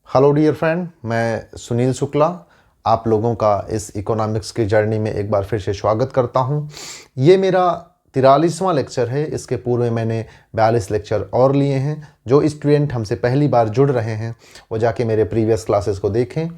Hello dear friend, मैं सुनील शुक्ला आप लोगों का इस इकोनॉमिक्स की जर्नी में एक बार फिर से स्वागत करता हूं। ये मेरा 43वां लेक्चर है। इसके पूर्व में मैंने 42 लेक्चर और लिए हैं। जो स्टूडेंट हमसे पहली बार जुड़ रहे हैं वो जाके मेरे प्रीवियस क्लासेस को देखें।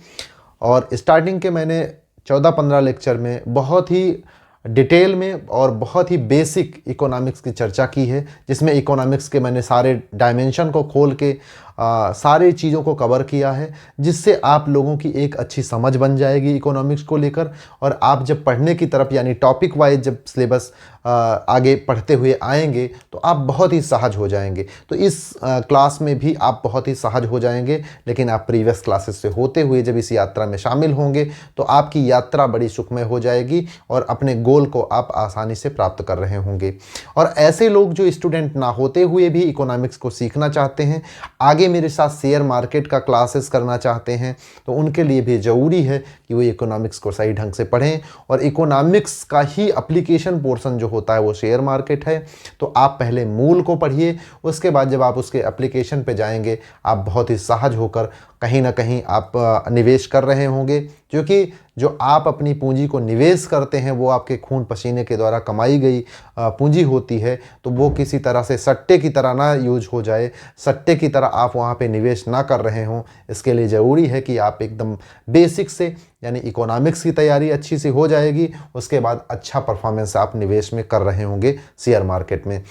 और स्टार्टिंग के मैंने 14-15 लेक्चर में बहुत ही डिटेल में और बहुत ही बेसिक इकोनॉमिक्स की चर्चा की है, जिसमें इकोनॉमिक्स के मैंने सारे डायमेंशन को खोल के सारे चीज़ों को कवर किया है, जिससे आप लोगों की एक अच्छी समझ बन जाएगी इकोनॉमिक्स को लेकर। और आप जब पढ़ने की तरफ यानी टॉपिक वाइज जब सिलेबस आगे पढ़ते हुए आएंगे तो आप बहुत ही सहज हो जाएंगे। तो इस क्लास में भी आप बहुत ही सहज हो जाएंगे, लेकिन आप प्रीवियस क्लासेस से होते हुए जब इस यात्रा में शामिल होंगे तो आपकी यात्रा बड़ी सुखमय हो जाएगी और अपने गोल को आप आसानी से प्राप्त कर रहे होंगे। और ऐसे लोग जो स्टूडेंट ना होते हुए भी इकोनॉमिक्स को सीखना चाहते हैं, आगे मेरे साथ शेयर मार्केट का क्लासेस करना चाहते हैं, तो उनके लिए भी ज़रूरी है कि वो इकोनॉमिक्स को सही ढंग से पढ़ें। और इकोनॉमिक्स का ही एप्लीकेशन पोर्शन जो होता है वो शेयर मार्केट है। तो आप पहले मूल को पढ़िए, उसके बाद जब आप उसके एप्लीकेशन पे जाएंगे आप बहुत ही सहज होकर कहीं ना कहीं आप निवेश कर रहे होंगे, क्योंकि जो आप अपनी पूंजी को निवेश करते हैं वो आपके खून पसीने के द्वारा कमाई गई पूंजी होती है। तो वो किसी तरह से सट्टे की तरह ना यूज हो जाए, सट्टे की तरह आप वहाँ पे निवेश ना कर रहे हों। इसके लिए ज़रूरी है कि आप एकदम बेसिक से यानी इकोनॉमिक्स की तैयारी अच्छी सी हो जाएगी, उसके बाद अच्छा परफॉर्मेंस आप निवेश में कर रहे होंगे शेयर मार्केट में।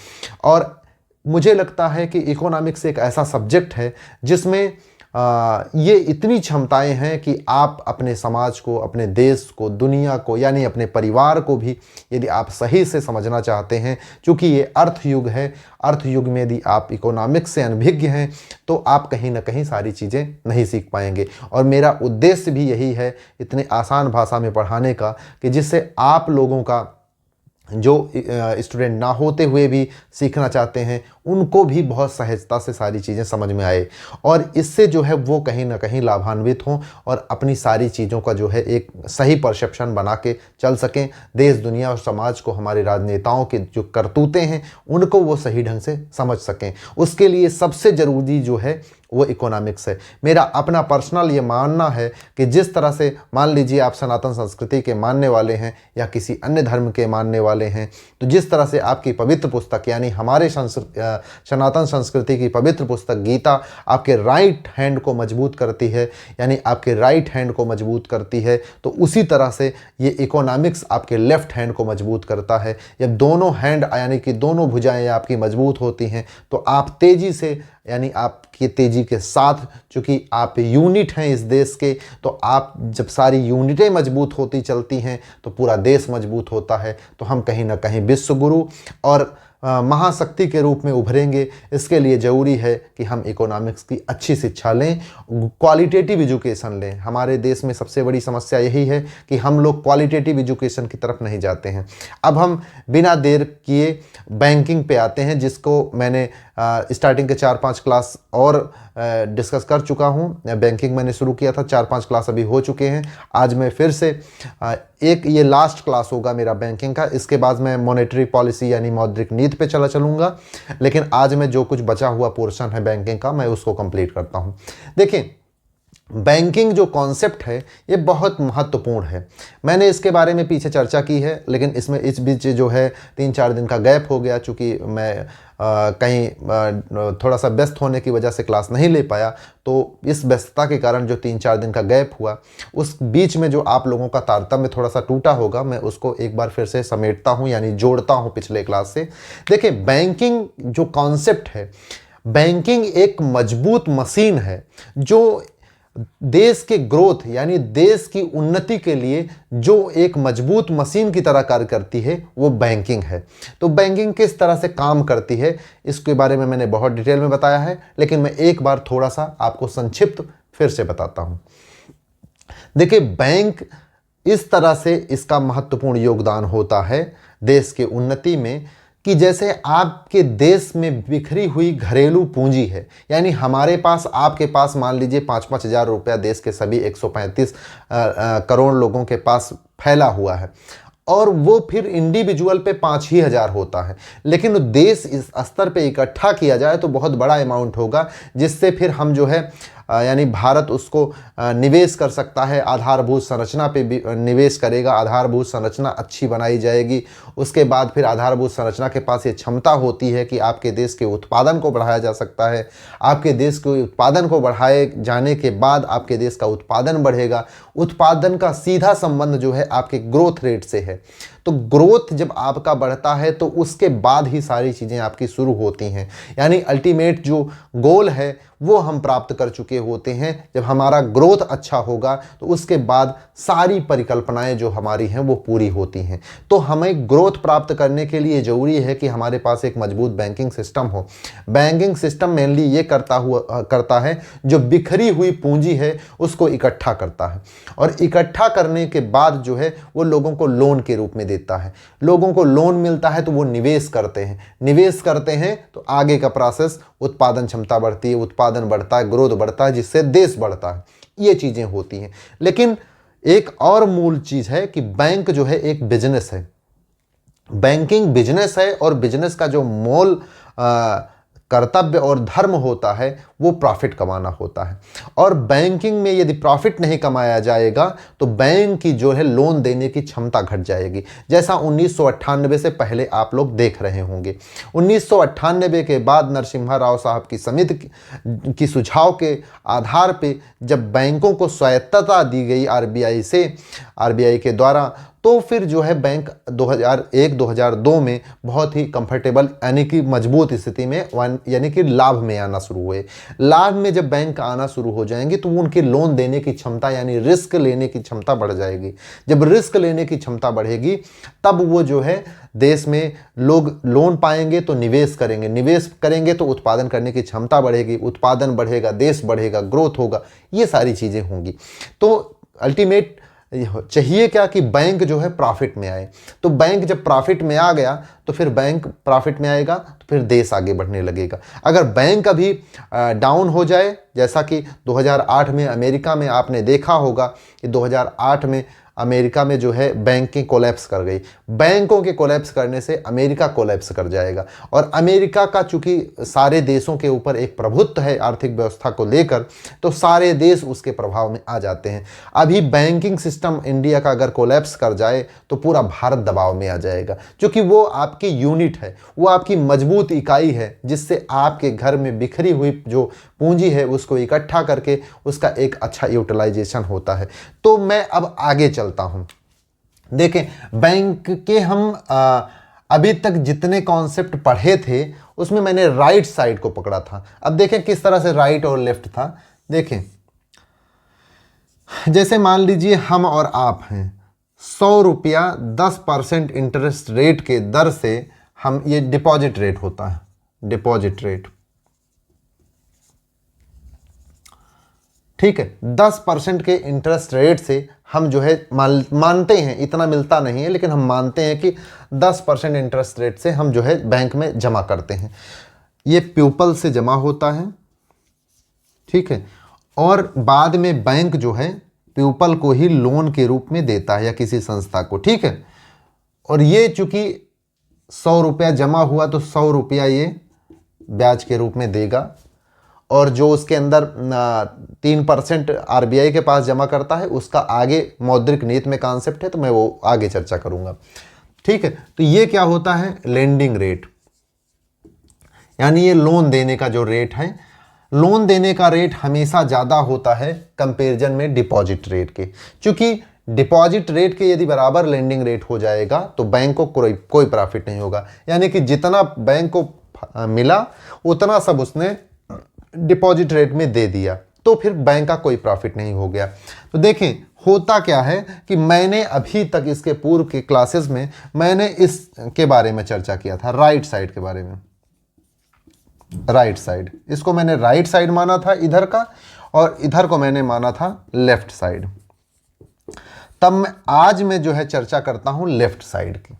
और मुझे लगता है कि इकोनॉमिक्स एक ऐसा सब्जेक्ट है जिसमें ये इतनी क्षमताएं हैं कि आप अपने समाज को, अपने देश को, दुनिया को यानी अपने परिवार को भी यदि आप सही से समझना चाहते हैं, क्योंकि ये अर्थ युग है, अर्थ युग में यदि आप इकोनॉमिक्स से अनभिज्ञ हैं तो आप कहीं ना कहीं सारी चीज़ें नहीं सीख पाएंगे। और मेरा उद्देश्य भी यही है इतने आसान भाषा में पढ़ाने का, कि जिससे आप लोगों का जो स्टूडेंट ना होते हुए भी सीखना चाहते हैं उनको भी बहुत सहजता से सारी चीज़ें समझ में आए, और इससे जो है वो कहीं ना कहीं लाभान्वित हों और अपनी सारी चीज़ों का जो है एक सही परसेप्शन बना के चल सकें। देश, दुनिया और समाज को, हमारे राजनेताओं के जो करतूतें हैं उनको वो सही ढंग से समझ सकें। उसके लिए सबसे ज़रूरी जो है वो इकोनॉमिक्स है। मेरा अपना पर्सनल ये मानना है कि जिस तरह से मान लीजिए आप सनातन संस्कृति के मानने वाले हैं या किसी अन्य धर्म के मानने वाले हैं, तो जिस तरह से आपकी पवित्र पुस्तक यानी हमारे सनातन संस्कृति की पवित्र पुस्तक गीता आपके राइट हैंड को मजबूत करती है, यानी आपके राइट हैंड को मजबूत करती है, तो उसी तरह से ये इकोनॉमिक्स आपके लेफ्ट हैंड को मजबूत करता है। जब दोनों हैंड यानी कि दोनों भुजाएं आपकी मजबूत होती हैं तो आप तेज़ी से यानी आपकी तेज़ी के साथ, चूँकि आप यूनिट हैं इस देश के, तो आप जब सारी यूनिटें मजबूत होती चलती हैं तो पूरा देश मजबूत होता है। तो हम कहीं ना कहीं विश्व गुरु और महाशक्ति के रूप में उभरेंगे। इसके लिए ज़रूरी है कि हम इकोनॉमिक्स की अच्छी शिक्षा लें, क्वालिटेटिव एजुकेशन लें। हमारे देश में सबसे बड़ी समस्या यही है कि हम लोग क्वालिटेटिव एजुकेशन की तरफ नहीं जाते हैं। अब हम बिना देर किए बैंकिंग पे आते हैं, जिसको मैंने स्टार्टिंग के 4-5 क्लास और डिस्कस कर चुका हूँ। बैंकिंग मैंने शुरू किया था, 4-5 क्लास अभी हो चुके हैं। आज मैं फिर से एक ये लास्ट क्लास होगा मेरा बैंकिंग का। इसके बाद मैं मॉनेटरी पॉलिसी यानी मौद्रिक नीति पे चलूँगा, लेकिन आज मैं जो कुछ बचा हुआ पोर्शन है बैंकिंग का मैं उसको कंप्लीट करता हूँ। देखिए, बैंकिंग जो कॉन्सेप्ट है ये बहुत महत्वपूर्ण है। मैंने इसके बारे में पीछे चर्चा की है, लेकिन इसमें इस बीच जो है 3-4 दिन का गैप हो गया, चूँकि मैं कहीं थोड़ा सा व्यस्त होने की वजह से क्लास नहीं ले पाया। तो इस व्यस्तता के कारण जो 3-4 दिन का गैप हुआ, उस बीच में जो आप लोगों का तारतम्य थोड़ा सा टूटा होगा, मैं उसको एक बार फिर से समेटता हूँ यानी जोड़ता हूँ पिछले क्लास से। देखिए, बैंकिंग जो कॉन्सेप्ट है, बैंकिंग एक मजबूत मशीन है जो देश के ग्रोथ यानी देश की उन्नति के लिए जो एक मजबूत मशीन की तरह कार्य करती है वो बैंकिंग है। तो बैंकिंग किस तरह से काम करती है इसके बारे में मैंने बहुत डिटेल में बताया है, लेकिन मैं एक बार थोड़ा सा आपको संक्षिप्त फिर से बताता हूं। देखिए, बैंक इस तरह से इसका महत्वपूर्ण योगदान होता है देश के उन्नति में कि जैसे आपके देश में बिखरी हुई घरेलू पूंजी है, यानी हमारे पास, आपके पास मान लीजिए 5-5 हज़ार रुपया देश के सभी 135 करोड़ लोगों के पास फैला हुआ है, और वो फिर इंडिविजुअल पे 5 ही हज़ार होता है। लेकिन देश इस स्तर पे इकट्ठा किया जाए तो बहुत बड़ा अमाउंट होगा, जिससे फिर हम जो है यानी भारत उसको निवेश कर सकता है, आधारभूत संरचना पे भी निवेश करेगा, आधारभूत संरचना अच्छी बनाई जाएगी। उसके बाद फिर आधारभूत संरचना के पास ये क्षमता होती है कि आपके देश के उत्पादन को बढ़ाया जा सकता है। आपके देश के उत्पादन को बढ़ाए जाने के बाद आपके देश का उत्पादन बढ़ेगा। उत्पादन का सीधा संबंध जो है आपके ग्रोथ रेट से है। तो ग्रोथ जब आपका बढ़ता है तो उसके बाद ही सारी चीज़ें आपकी शुरू होती हैं। यानी अल्टीमेट जो गोल है वो हम प्राप्त कर चुके होते हैं। जब हमारा ग्रोथ अच्छा होगा तो उसके बाद सारी परिकल्पनाएं जो हमारी हैं वो पूरी होती हैं। तो हमें ग्रोथ प्राप्त करने के लिए ज़रूरी है कि हमारे पास एक मजबूत बैंकिंग सिस्टम हो। बैंकिंग सिस्टम मेनली ये करता है जो बिखरी हुई पूंजी है उसको इकट्ठा करता है, और इकट्ठा करने के बाद जो है वो लोगों को लोन के रूप में देता है। लोगों को लोन मिलता है तो वो निवेश करते हैं, निवेश करते हैं तो आगे का प्रोसेस, उत्पादन क्षमता बढ़ती है, उत्पादन बढ़ता है, ग्रोथ बढ़ता है, जिससे देश बढ़ता है। ये चीज़ें होती हैं। लेकिन एक और मूल चीज़ है कि बैंक जो है एक बिजनेस है। बैंकिंग बिजनेस है, और बिजनेस का जो मूल कर्तव्य और धर्म होता है वो प्रॉफिट कमाना होता है। और बैंकिंग में यदि प्रॉफिट नहीं कमाया जाएगा तो बैंक की जो है लोन देने की क्षमता घट जाएगी, जैसा 1998 से पहले आप लोग देख रहे होंगे। 1998 के बाद नरसिम्हा राव साहब की समिति की सुझाव के आधार पे जब बैंकों को स्वायत्तता दी गई आरबीआई के द्वारा, तो फिर जो है बैंक 2001-2002 में बहुत ही कंफर्टेबल यानी कि मजबूत स्थिति में यानी कि लाभ में आना शुरू हुए। लाभ में जब बैंक आना शुरू हो जाएंगे तो उनकी लोन देने की क्षमता यानी रिस्क लेने की क्षमता बढ़ जाएगी। जब रिस्क लेने की क्षमता बढ़ेगी तब वो जो है देश में लोग लोन पाएंगे तो निवेश करेंगे, निवेश करेंगे तो उत्पादन करने की क्षमता बढ़ेगी, उत्पादन बढ़ेगा, देश बढ़ेगा, ग्रोथ होगा, ये सारी चीज़ें होंगी। तो अल्टीमेट चाहिए क्या कि बैंक जो है प्रॉफिट में आए। तो बैंक जब प्रॉफिट में आ गया तो फिर बैंक प्रॉफिट में आएगा तो फिर देश आगे बढ़ने लगेगा। अगर बैंक अभी डाउन हो जाए, जैसा कि 2008 में अमेरिका में आपने देखा होगा कि 2008 में अमेरिका में जो है बैंकिंग कोलैप्स कर गई। बैंकों के कोलैप्स करने से अमेरिका कोलैप्स कर जाएगा, और अमेरिका का चूंकि सारे देशों के ऊपर एक प्रभुत्व है आर्थिक व्यवस्था को लेकर, तो सारे देश उसके प्रभाव में आ जाते हैं। अभी बैंकिंग सिस्टम इंडिया का अगर कोलैप्स कर जाए तो पूरा भारत दबाव में आ जाएगा, क्योंकि वो आपकी यूनिट है, वो आपकी मजबूत इकाई है, जिससे आपके घर में बिखरी हुई जो पूंजी है उसको इकट्ठा करके उसका एक अच्छा यूटिलाइजेशन होता है। तो मैं अब आगे चलता हूं। देखें, बैंक के हम अभी तक जितने कॉन्सेप्ट पढ़े थे उसमें मैंने राइट साइड को पकड़ा था। अब देखें किस तरह से राइट और लेफ्ट था। देखें, जैसे मान लीजिए हम और आप हैं, 100 रुपया 10% इंटरेस्ट रेट के दर से हम, ये डिपॉजिट रेट होता है, डिपॉजिट रेट, ठीक है, 10% के इंटरेस्ट रेट से हम जो है मानते हैं, इतना मिलता नहीं है लेकिन हम मानते हैं कि 10% इंटरेस्ट रेट से हम जो है बैंक में जमा करते हैं। ये प्यूपल से जमा होता है, ठीक है, और बाद में बैंक जो है प्यूपल को ही लोन के रूप में देता है या किसी संस्था को, ठीक है। और ये चूंकि 100 रुपया जमा हुआ तो 100 रुपया ये ब्याज के रूप में देगा, और जो उसके अंदर 3% आरबीआई के पास जमा करता है उसका आगे मौद्रिक नीति में कॉन्सेप्ट है, तो मैं वो आगे चर्चा करूंगा, ठीक है। तो ये क्या होता है, लेंडिंग रेट, यानी ये लोन देने का जो रेट है, लोन देने का रेट हमेशा ज़्यादा होता है कंपेरिजन में डिपॉजिट रेट के। चूंकि डिपॉजिट रेट के यदि बराबर लेंडिंग रेट हो जाएगा तो बैंक को कोई प्रॉफिट नहीं होगा, यानी कि जितना बैंक को मिला उतना सब उसने डिपॉजिट रेट में दे दिया, तो फिर बैंक का कोई प्रॉफिट नहीं हो गया। तो देखें होता क्या है कि मैंने अभी तक इसके पूर्व के क्लासेस में मैंने इसके बारे में चर्चा किया था, राइट साइड के बारे में। राइट साइड, इसको मैंने राइट साइड माना था इधर का, और इधर को मैंने माना था लेफ्ट साइड। तब आज मैं जो है चर्चा करता हूं लेफ्ट साइड की,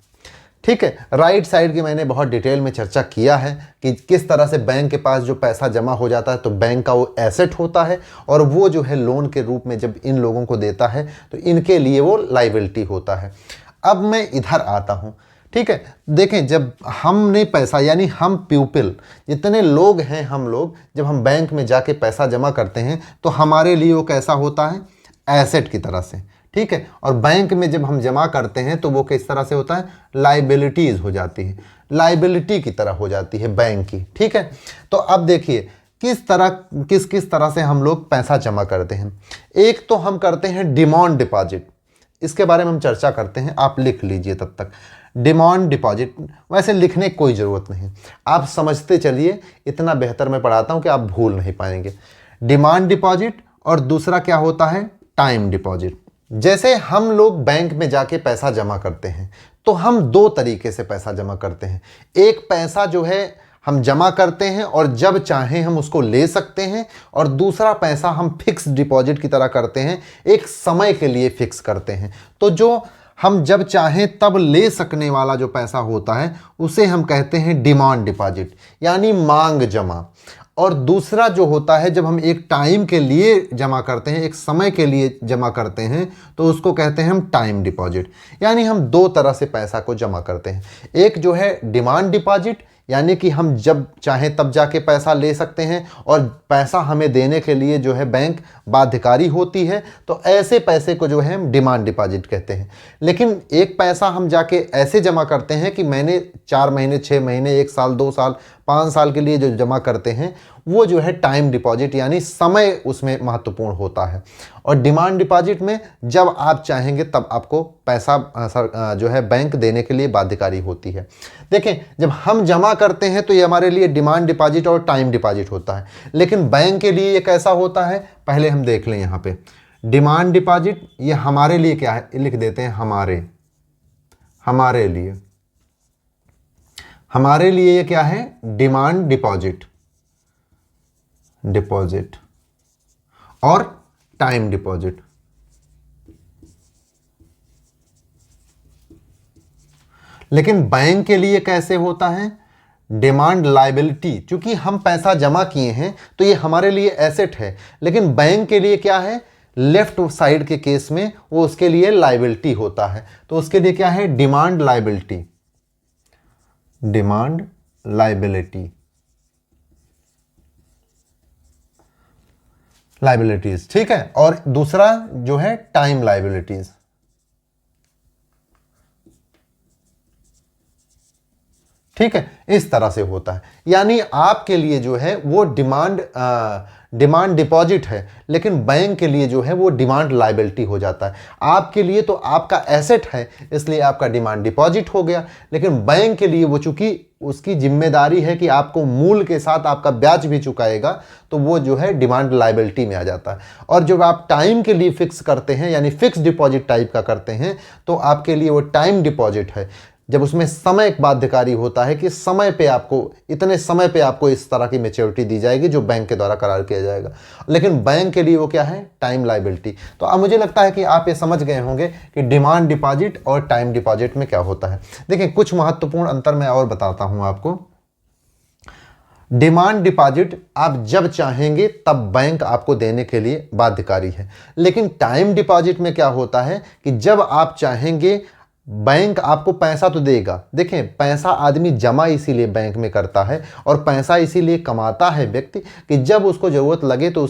ठीक है। राइट साइड की मैंने बहुत डिटेल में चर्चा किया है कि किस तरह से बैंक के पास जो पैसा जमा हो जाता है तो बैंक का वो एसेट होता है, और वो जो है लोन के रूप में जब इन लोगों को देता है तो इनके लिए वो लायबिलिटी होता है। अब मैं इधर आता हूँ, ठीक है। देखें, जब हमने पैसा, यानी हम पीपल, जितने लोग हैं हम लोग, जब हम बैंक में जाके पैसा जमा करते हैं तो हमारे लिए वो कैसा होता है, एसेट की तरह से। ठीक है। और बैंक में जब हम जमा करते हैं तो वो किस तरह से होता है, लाइबिलिटीज हो जाती है, लाइबिलिटी की तरह हो जाती है बैंक की। ठीक है। तो अब देखिए किस तरह से हम लोग पैसा जमा करते हैं। एक तो हम करते हैं डिमांड डिपॉजिट, इसके बारे में हम चर्चा करते हैं, आप लिख लीजिए तब तक। डिमांड डिपॉजिट, वैसे लिखने की कोई ज़रूरत नहीं, आप समझते चलिए, इतना बेहतर मैं पढ़ाता हूं कि आप भूल नहीं पाएंगे। डिमांड डिपॉजिट और दूसरा क्या होता है, टाइम डिपॉजिट। जैसे हम लोग बैंक में जाके पैसा जमा करते हैं तो हम दो तरीके से पैसा जमा करते हैं। एक पैसा जो है हम जमा करते हैं और जब चाहें हम उसको ले सकते हैं, और दूसरा पैसा हम फिक्स डिपॉजिट की तरह करते हैं, एक समय के लिए फिक्स करते हैं। तो जो हम जब चाहें तब ले सकने वाला जो पैसा होता है उसे हम कहते हैं डिमांड डिपॉजिट, यानी मांग जमा। और दूसरा जो होता है जब हम एक टाइम के लिए जमा करते हैं, एक समय के लिए जमा करते हैं, तो उसको कहते हैं हम टाइम डिपॉजिट। यानी हम दो तरह से पैसा को जमा करते हैं। एक जो है डिमांड डिपॉजिट, यानी कि हम जब चाहें तब जाके पैसा ले सकते हैं और पैसा हमें देने के लिए जो है बैंक बाध्यकारी होती है, तो ऐसे पैसे को जो है हम डिमांड डिपॉजिट कहते हैं। लेकिन एक पैसा हम जाके ऐसे जमा करते हैं कि मैंने 4 महीने, 6 महीने, 1 साल, 2 साल, 5 साल के लिए जो जमा करते हैं वो जो है टाइम डिपॉजिट, यानी समय उसमें महत्वपूर्ण होता है। और डिमांड डिपॉजिट में जब आप चाहेंगे तब आपको पैसा जो है बैंक देने के लिए बाध्यकारी होती है। देखें, जब हम जमा करते हैं तो ये हमारे लिए डिमांड डिपॉजिट और टाइम डिपॉजिट होता है, लेकिन बैंक के लिए ये कैसा होता है, पहले हम देख लें। यहाँ पे डिमांड डिपॉजिट ये हमारे लिए क्या है, लिख देते हैं हमारे लिए ये क्या है, डिमांड डिपॉजिट और टाइम डिपॉजिट। लेकिन बैंक के लिए कैसे होता है, डिमांड लायबिलिटी। चूंकि हम पैसा जमा किए हैं तो ये हमारे लिए एसेट है, लेकिन बैंक के लिए क्या है, लेफ्ट साइड के केस में वो उसके लिए लायबिलिटी होता है। तो उसके लिए क्या है, डिमांड लायबिलिटीज। ठीक है। और दूसरा जो है टाइम लायबिलिटीज। ठीक है, इस तरह से होता है। यानी आपके लिए जो है वो डिमांड डिपॉजिट है, लेकिन बैंक के लिए जो है वो डिमांड लायबिलिटी हो जाता है। आपके लिए तो आपका एसेट है, इसलिए आपका डिमांड डिपॉजिट हो गया, लेकिन बैंक के लिए वो चूंकि उसकी जिम्मेदारी है कि आपको मूल के साथ आपका ब्याज भी चुकाएगा, तो वो जो है डिमांड लायबिलिटी में आ जाता है। और जब आप टाइम के लिए फिक्स करते हैं, यानी फिक्स डिपॉजिट टाइप का करते हैं, तो आपके लिए वो टाइम डिपॉजिट है। जब उसमें समय एक बाध्यकारी होता है कि समय पे आपको, इतने समय पे आपको इस तरह की मैच्योरिटी दी जाएगी जो बैंक के द्वारा करार किया जाएगा, लेकिन बैंक के लिए वो क्या है, टाइम लायबिलिटी। तो अब मुझे लगता है कि आप ये समझ गए होंगे कि डिमांड डिपॉजिट और टाइम डिपॉजिट में क्या होता है। देखिए, कुछ महत्वपूर्ण अंतर मैं और बताता हूं आपको। डिमांड डिपॉजिट आप जब चाहेंगे तब बैंक आपको देने के लिए बाध्यकारी है, लेकिन टाइम डिपॉजिट में क्या होता है कि जब आप चाहेंगे बैंक आपको पैसा तो देगा। देखें, पैसा आदमी जमा इसीलिए बैंक में करता है और पैसा इसीलिए कमाता है व्यक्ति कि जब उसको ज़रूरत लगे तो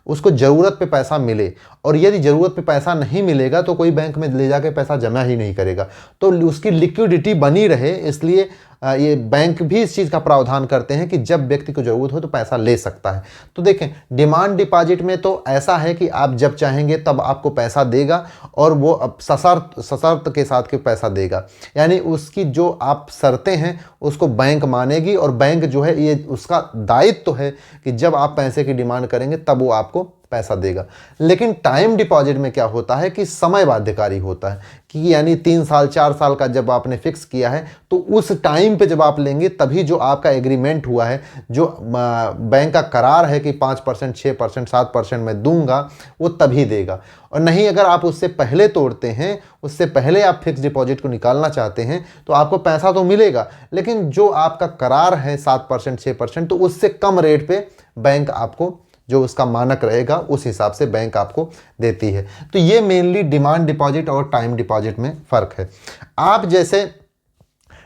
उसको ज़रूरत पे पैसा मिले, और यदि ज़रूरत पे पैसा नहीं मिलेगा तो कोई बैंक में ले जाके पैसा जमा ही नहीं करेगा। तो उसकी लिक्विडिटी बनी रहे, इसलिए ये बैंक भी इस चीज़ का प्रावधान करते हैं कि जब व्यक्ति को ज़रूरत हो तो पैसा ले सकता है। तो देखें, डिमांड डिपॉजिट में तो ऐसा है कि आप जब चाहेंगे तब आपको पैसा देगा, और वो अब सशर्त के साथ के पैसा देगा, यानी उसकी जो आप शर्तें हैं उसको बैंक मानेगी, और बैंक जो है ये उसका दायित्व तो है कि जब आप पैसे की डिमांड करेंगे तब वो आपको पैसा देगा। लेकिन टाइम डिपॉजिट में क्या होता है कि समय बाध्यकारी होता है, कि यानी 3 साल 4 साल का जब आपने फिक्स किया है तो उस टाइम पे जब आप लेंगे तभी जो आपका एग्रीमेंट हुआ है, जो बैंक का करार है कि 5%, 6%, 7% मैं दूंगा, वो तभी देगा। और नहीं, अगर आप उससे पहले तोड़ते हैं, उससे पहले आप फिक्स डिपॉजिट को निकालना चाहते हैं, तो आपको पैसा तो मिलेगा, लेकिन जो आपका करार है 7%, 6%, तो उससे कम रेट पे बैंक आपको, जो उसका मानक रहेगा उस हिसाब से बैंक आपको देती है। तो ये मेनली डिमांड डिपॉजिट और टाइम डिपॉजिट में फ़र्क है। आप जैसे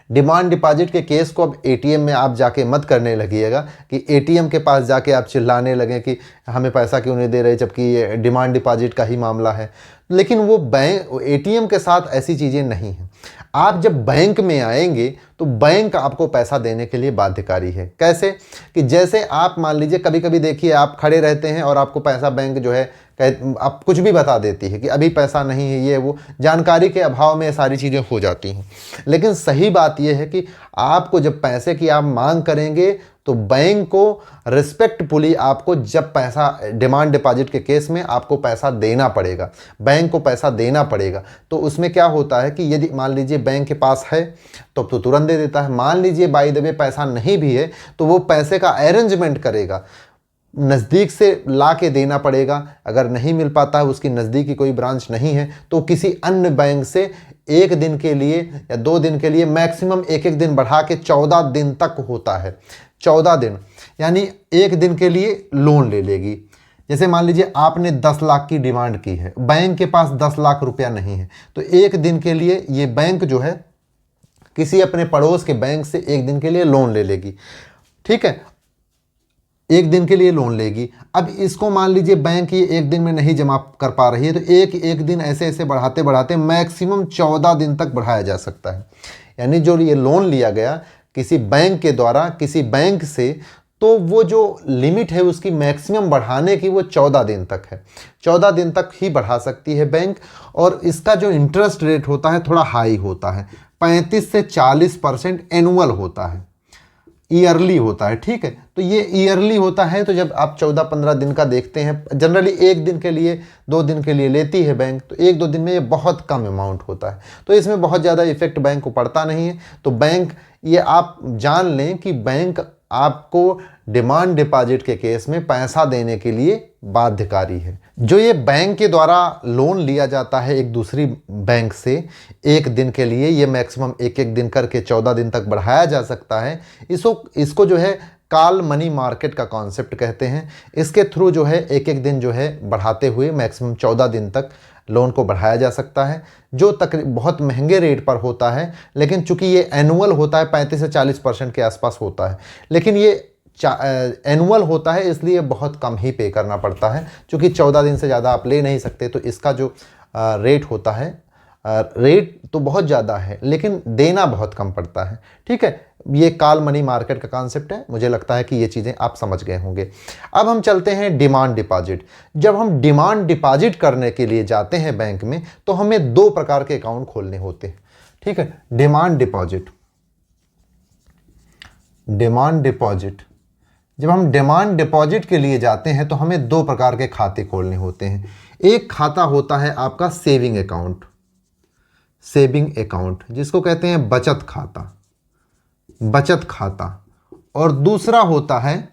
डिमांड डिपॉजिट के केस को अब एटीएम में आप जाके मत करने लगिएगा कि एटीएम के पास जाके आप चिल्लाने लगें कि हमें पैसा क्यों नहीं दे रहे, जबकि ये डिमांड डिपॉजिट का ही मामला है। लेकिन वो बैंक एटीएम के साथ ऐसी चीज़ें नहीं हैं। आप जब बैंक में आएंगे तो बैंक आपको पैसा देने के लिए बाध्यकारी है। कैसे कि जैसे आप मान लीजिए कभी कभी देखिए आप खड़े रहते हैं और आपको पैसा बैंक जो है आप कुछ भी बता देती है कि अभी पैसा नहीं है, ये वो जानकारी के अभाव में ये सारी चीज़ें हो जाती हैं। लेकिन सही बात यह है कि आपको जब पैसे की आप मांग करेंगे तो बैंक को रिस्पेक्टफुली आपको जब पैसा डिमांड डिपॉजिट के केस में आपको पैसा देना पड़ेगा, बैंक को पैसा देना पड़ेगा। तो उसमें क्या होता है कि यदि मान लीजिए बैंक के पास है तो तुरंत दे देता है, मान लीजिए बाय द वे पैसा नहीं भी है तो वो पैसे का अरेंजमेंट करेगा, नज़दीक से ला के देना पड़ेगा। अगर नहीं मिल पाता है, उसकी नज़दीक की कोई ब्रांच नहीं है, तो किसी अन्य बैंक से 1 दिन के लिए या 2 दिन के लिए मैक्सिमम 1 दिन बढ़ा के 14 दिन तक होता है। 14 दिन यानी 1 दिन के लिए लोन ले लेगी। जैसे मान लीजिए आपने 10 लाख की डिमांड की है, बैंक के पास 10 लाख रुपया नहीं है, तो 1 दिन के लिए ये बैंक जो है किसी अपने पड़ोस के बैंक से 1 दिन के लिए लोन ले लेगी। ठीक है, 1 दिन के लिए लोन लेगी। अब इसको मान लीजिए बैंक ये 1 दिन में नहीं जमा कर पा रही है, तो एक दिन ऐसे ऐसे बढ़ाते बढ़ाते मैक्सिमम 14 दिन तक बढ़ाया जा सकता है। यानी जो ये लोन लिया गया किसी बैंक के द्वारा किसी बैंक से, तो वो जो लिमिट है उसकी मैक्सिमम बढ़ाने की वो 14 दिन तक है। 14 दिन तक ही बढ़ा सकती है बैंक। और इसका जो इंटरेस्ट रेट होता है थोड़ा हाई होता है, 35 से 40% एनुअल होता है, ईयरली होता है। ठीक है, तो ये ईयरली होता है। तो जब आप 14-15 दिन का देखते हैं, जनरली 1 दिन के लिए 2 दिन के लिए लेती है बैंक, तो 1-2 दिन में ये बहुत कम अमाउंट होता है, तो इसमें बहुत ज़्यादा इफेक्ट बैंक को पड़ता नहीं है। तो बैंक ये आप जान लें कि बैंक आपको डिमांड डिपॉजिट के केस में पैसा देने के लिए बाध्यकारी है। जो ये बैंक के द्वारा लोन लिया जाता है एक दूसरी बैंक से 1 दिन के लिए, ये मैक्सिमम 1 दिन करके 14 दिन तक बढ़ाया जा सकता है। इसको जो है कॉल मनी मार्केट का कॉन्सेप्ट कहते हैं। इसके थ्रू जो है 1 दिन जो है बढ़ाते हुए मैक्सिमम 14 दिन तक लोन को बढ़ाया जा सकता है, जो बहुत महंगे रेट पर होता है। लेकिन चूंकि ये एनुअल होता है, 35 से 40% के आसपास होता है, लेकिन ये एनुअल होता है, इसलिए बहुत कम ही पे करना पड़ता है। चूँकि 14 दिन से ज़्यादा आप ले नहीं सकते, तो इसका जो रेट होता है, रेट तो बहुत ज़्यादा है लेकिन देना बहुत कम पड़ता है। ठीक है, ये कॉल मनी मार्केट का कॉन्सेप्ट है। मुझे लगता है कि ये चीज़ें आप समझ गए होंगे। अब हम चलते हैं डिमांड डिपॉजिट। जब हम डिमांड डिपॉजिट करने के लिए जाते हैं बैंक में, तो हमें 2 प्रकार के अकाउंट खोलने होते हैं। ठीक है, डिमांड डिपॉजिट जब हम डिमांड डिपॉजिट के लिए जाते हैं तो हमें 2 प्रकार के खाते खोलने होते हैं। एक खाता होता है आपका सेविंग अकाउंट जिसको कहते हैं बचत खाता, और दूसरा होता है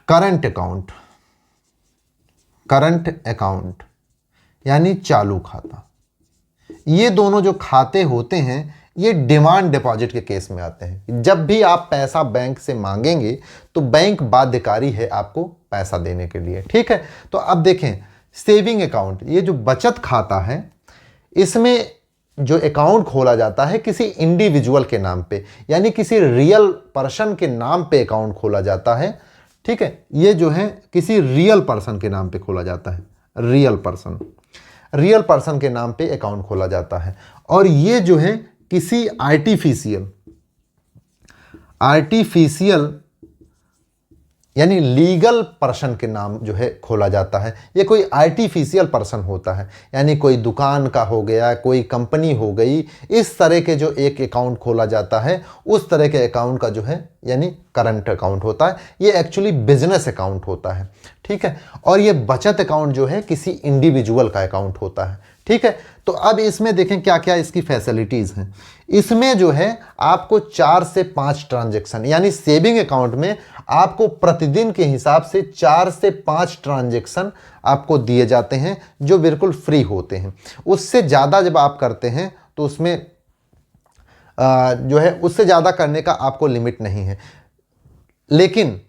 करंट अकाउंट यानी चालू खाता। ये दोनों जो खाते होते हैं ये डिमांड डिपॉजिट के केस में आते हैं। जब भी आप पैसा बैंक से मांगेंगे तो बैंक बाध्यकारी है आपको पैसा देने के लिए। ठीक है, तो अब देखें सेविंग अकाउंट, ये जो बचत खाता है, इसमें जो अकाउंट खोला जाता है किसी इंडिविजुअल के नाम पे, यानी किसी रियल पर्सन के नाम पे अकाउंट खोला जाता है। ठीक है, ये जो है किसी रियल पर्सन के नाम पे खोला जाता है, रियल पर्सन के नाम पे अकाउंट खोला जाता है। और ये जो है किसी आर्टिफिशियल यानी लीगल पर्सन के नाम जो है खोला जाता है। ये कोई आर्टिफिशियल पर्सन होता है, यानी कोई दुकान का हो गया, कोई कंपनी हो गई, इस तरह के जो एक अकाउंट खोला जाता है, उस तरह के अकाउंट का जो है यानी करंट अकाउंट होता है। ये एक्चुअली बिजनेस अकाउंट होता है। ठीक है, और ये बचत अकाउंट जो है किसी इंडिविजुअल का अकाउंट होता है। ठीक है, तो अब इसमें देखें क्या क्या इसकी फैसिलिटीज़ हैं। इसमें जो है आपको 4 से 5 ट्रांजैक्शन, यानी सेविंग अकाउंट में आपको प्रतिदिन के हिसाब से 4 से 5 ट्रांजैक्शन आपको दिए जाते हैं जो बिल्कुल फ्री होते हैं। उससे ज़्यादा जब आप करते हैं तो उसमें जो है उससे ज़्यादा करने का आपको लिमिट नहीं है। लेकिन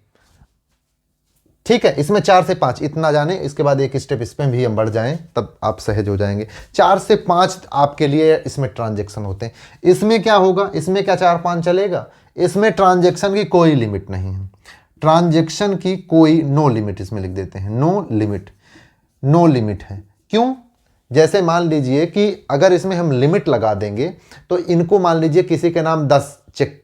ठीक है, इसमें 4 से 5 इतना जाने, इसके बाद एक स्टेप इसमें भी हम बढ़ जाएं तब आप सहज हो जाएंगे। 4 से 5 आपके लिए इसमें ट्रांजैक्शन होते हैं। इसमें क्या होगा, इसमें क्या 4-5 चलेगा, इसमें ट्रांजैक्शन की कोई लिमिट नहीं है। ट्रांजैक्शन की कोई नो लिमिट, इसमें लिख देते हैं नो लिमिट, नो लिमिट है। क्यों? जैसे मान लीजिए कि अगर इसमें हम लिमिट लगा देंगे तो इनको मान लीजिए किसी के नाम 10 चेक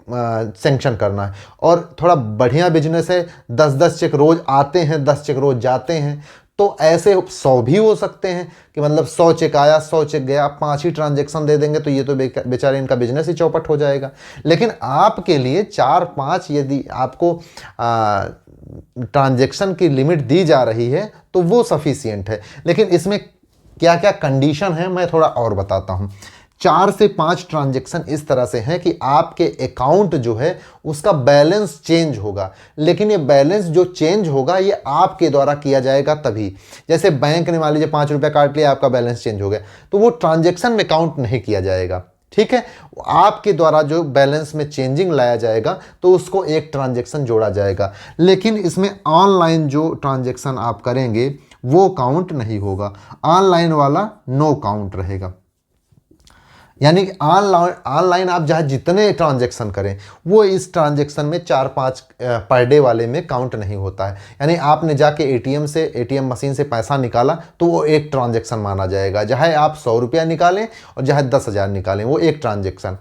सैंक्शन करना है और थोड़ा बढ़िया बिजनेस है, 10-10 चेक रोज आते हैं, 10 चेक रोज जाते हैं, तो ऐसे 100 भी हो सकते हैं कि मतलब 100 चेक आया, 100 चेक गया, 5 ही ट्रांजैक्शन दे देंगे तो ये तो बेचारे इनका बिजनेस ही चौपट हो जाएगा। लेकिन आपके लिए 4-5 यदि आपको ट्रांजैक्शन की लिमिट दी जा रही है तो वो सफिशियंट है। लेकिन इसमें क्या क्या कंडीशन है मैं थोड़ा और बताता हूं। 4 से 5 ट्रांजैक्शन इस तरह से हैं कि आपके अकाउंट जो है उसका बैलेंस चेंज होगा, लेकिन ये बैलेंस जो चेंज होगा ये आपके द्वारा किया जाएगा तभी। जैसे बैंक ने मान लीजिए 5 रुपया काट लिया, आपका बैलेंस चेंज हो गया, तो वो ट्रांजैक्शन में काउंट नहीं किया जाएगा। ठीक है, आपके द्वारा जो बैलेंस में चेंजिंग लाया जाएगा तो उसको एक ट्रांजैक्शन जोड़ा जाएगा। लेकिन इसमें ऑनलाइन जो ट्रांजैक्शन आप करेंगे वो काउंट नहीं होगा, ऑनलाइन वाला नो काउंट रहेगा। यानी कि ऑनलाइन आप चाहे जितने ट्रांजैक्शन करें वो इस ट्रांजैक्शन में 4-5 पर डे वाले में काउंट नहीं होता है। यानी आपने जाके एटीएम मशीन से पैसा निकाला तो वो एक ट्रांजैक्शन माना जाएगा, चाहे आप 100 रुपया निकालें और चाहे 10,000 निकालें, वो एक ट्रांजैक्शन।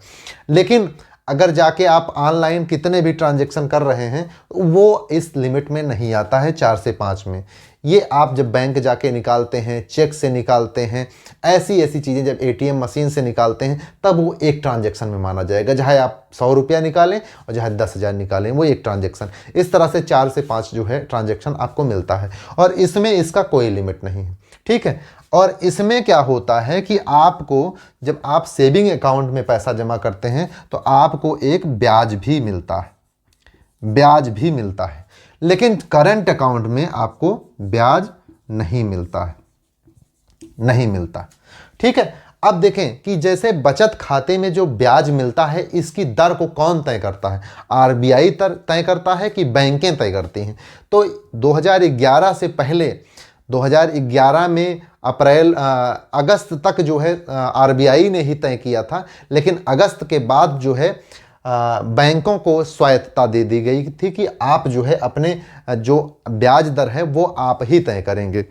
लेकिन अगर जाके आप ऑनलाइन कितने भी ट्रांजैक्शन कर रहे हैं वो इस लिमिट में नहीं आता है 4 से 5 में। ये आप जब बैंक जाके निकालते हैं, चेक से निकालते हैं, ऐसी चीज़ें जब एटीएम मशीन से निकालते हैं तब वो एक ट्रांजैक्शन में माना जाएगा, चाहे आप 100 रुपया निकालें और चाहे 10,000 निकालें, वो एक ट्रांजैक्शन। इस तरह से 4 से 5 जो है ट्रांजैक्शन आपको मिलता है और इसमें इसका कोई लिमिट नहीं है। ठीक है, और इसमें क्या होता है कि आपको जब आप सेविंग अकाउंट में पैसा जमा करते हैं तो आपको एक ब्याज भी मिलता है, ब्याज भी मिलता है। लेकिन करंट अकाउंट में आपको ब्याज नहीं मिलता है, नहीं मिलता। ठीक है, अब देखें कि जैसे बचत खाते में जो ब्याज मिलता है इसकी दर को कौन तय करता है, आरबीआई तय करता है कि बैंकें तय करती हैं। तो 2011 से पहले 2011 में अगस्त तक जो है आरबीआई ने ही तय किया था, लेकिन अगस्त के बाद जो है बैंकों को स्वायत्तता दे दी गई थी कि आप जो है अपने जो ब्याज दर है वो आप ही तय करेंगे,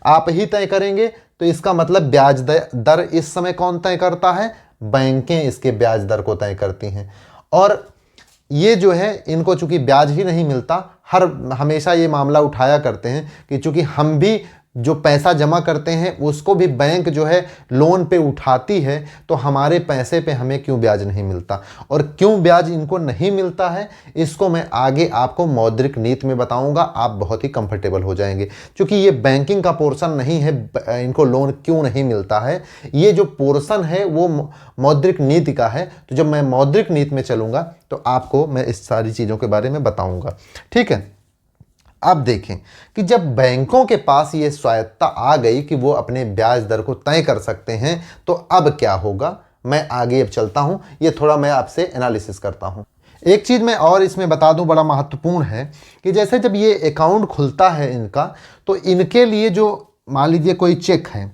आप ही तय करेंगे। तो इसका मतलब ब्याज दर इस समय कौन तय करता है, बैंकें इसके ब्याज दर को तय करती हैं। और ये जो है इनको चूंकि ब्याज ही नहीं मिलता, हमेशा ये मामला उठाया करते हैं कि चूंकि हम भी जो पैसा जमा करते हैं उसको भी बैंक जो है लोन पे उठाती है, तो हमारे पैसे पे हमें क्यों ब्याज नहीं मिलता और क्यों ब्याज इनको नहीं मिलता है, इसको मैं आगे आपको मौद्रिक नीति में बताऊंगा। आप बहुत ही कंफर्टेबल हो जाएंगे, क्योंकि ये बैंकिंग का पोर्शन नहीं है इनको लोन क्यों नहीं मिलता है, ये जो पोर्शन है वो मौद्रिक नीति का है। तो जब मैं मौद्रिक नीति में चलूंगा तो आपको मैं इस सारी चीज़ों के बारे में बताऊंगा। ठीक है, अब देखें कि जब बैंकों के पास ये स्वायत्तता आ गई कि वो अपने ब्याज दर को तय कर सकते हैं तो अब क्या होगा, मैं आगे अब चलता हूं, ये थोड़ा मैं आपसे एनालिसिस करता हूं। एक चीज़ मैं और इसमें बता दूं बड़ा महत्वपूर्ण है कि जैसे जब ये अकाउंट खुलता है इनका, तो इनके लिए जो मान लीजिए कोई चेक है,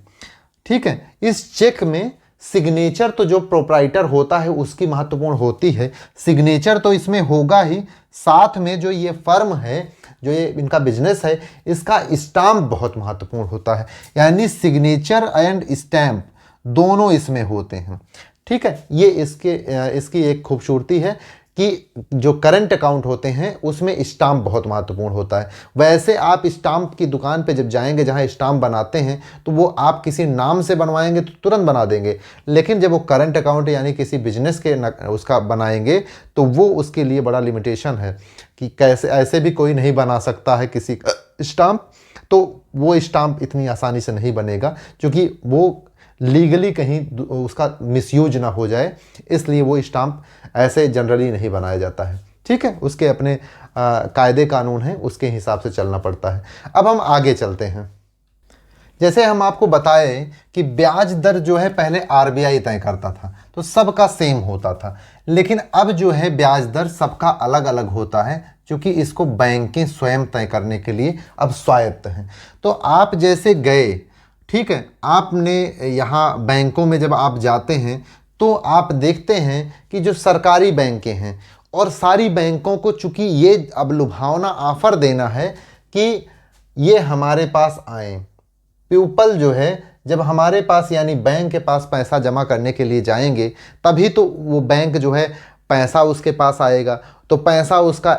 ठीक है, इस चेक में सिग्नेचर तो जो प्रोप्राइटर होता है उसकी महत्वपूर्ण होती है, सिग्नेचर तो इसमें होगा ही, साथ में जो ये फर्म है, जो ये इनका बिजनेस है, इसका स्टाम्प बहुत महत्वपूर्ण होता है। यानी सिग्नेचर एंड स्टैम्प दोनों इसमें होते हैं। ठीक है, ये इसकी एक खूबसूरती है कि जो करंट अकाउंट होते हैं उसमें स्टाम्प बहुत महत्वपूर्ण होता है। वैसे आप स्टाम्प की दुकान पे जब जाएंगे जहां स्टाम्प बनाते हैं तो वो आप किसी नाम से बनवाएंगे तो तुरंत बना देंगे, लेकिन जब वो करंट अकाउंट यानी किसी बिजनेस के उसका बनाएंगे तो वो उसके लिए बड़ा लिमिटेशन है कि कैसे ऐसे भी कोई नहीं बना सकता है किसी स्टाम्प, तो वो स्टाम्प इतनी आसानी से नहीं बनेगा क्योंकि वो लीगली कहीं उसका मिसयूज ना हो जाए, इसलिए वो स्टाम्प ऐसे जनरली नहीं बनाया जाता है। ठीक है, उसके अपने कायदे कानून हैं, उसके हिसाब से चलना पड़ता है। अब हम आगे चलते हैं। जैसे हम आपको बताए कि ब्याज दर जो है पहले आरबीआई तय करता था, तो सबका सेम होता था, लेकिन अब जो है ब्याज दर सबका अलग अलग होता है, क्योंकि इसको बैंकें स्वयं तय करने के लिए अब स्वायत्त हैं। तो आप जैसे गए, ठीक है, आपने यहाँ बैंकों में जब आप जाते हैं तो आप देखते हैं कि जो सरकारी बैंकें हैं, और सारी बैंकों को चूंकि ये अब लुभावना ऑफर देना है कि ये हमारे पास आए, पीपल जो है जब हमारे पास यानी बैंक के पास पैसा जमा करने के लिए जाएंगे, तभी तो वो बैंक जो है पैसा उसके पास आएगा, तो पैसा उसका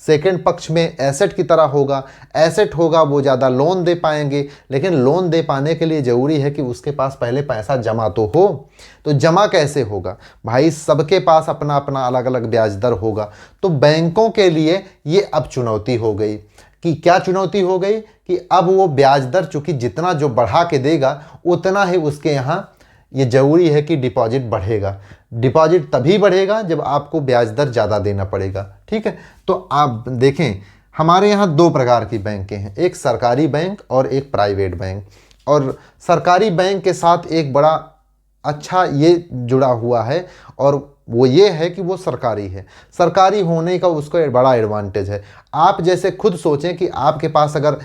सेकंड पक्ष में एसेट की तरह होगा, एसेट होगा, वो ज़्यादा लोन दे पाएंगे, लेकिन लोन दे पाने के लिए ज़रूरी है कि उसके पास पहले पैसा जमा तो हो। तो जमा कैसे होगा भाई, सबके पास अपना अपना अलग अलग ब्याज दर होगा। तो बैंकों के लिए ये अब चुनौती हो गई कि क्या चुनौती हो गई कि अब वो ब्याज दर चूंकि जितना जो बढ़ा के देगा उतना ही उसके यहाँ ये ज़रूरी है कि डिपॉजिट बढ़ेगा। डिपॉजिट तभी बढ़ेगा जब आपको ब्याज दर ज़्यादा देना पड़ेगा, ठीक है। तो आप देखें हमारे यहाँ दो प्रकार की बैंकें हैं, एक सरकारी बैंक और एक प्राइवेट बैंक। और सरकारी बैंक के साथ एक बड़ा अच्छा ये जुड़ा हुआ है, और वो ये है कि वो सरकारी है। सरकारी होने का उसको बड़ा एडवांटेज है। आप जैसे खुद सोचें कि आपके पास अगर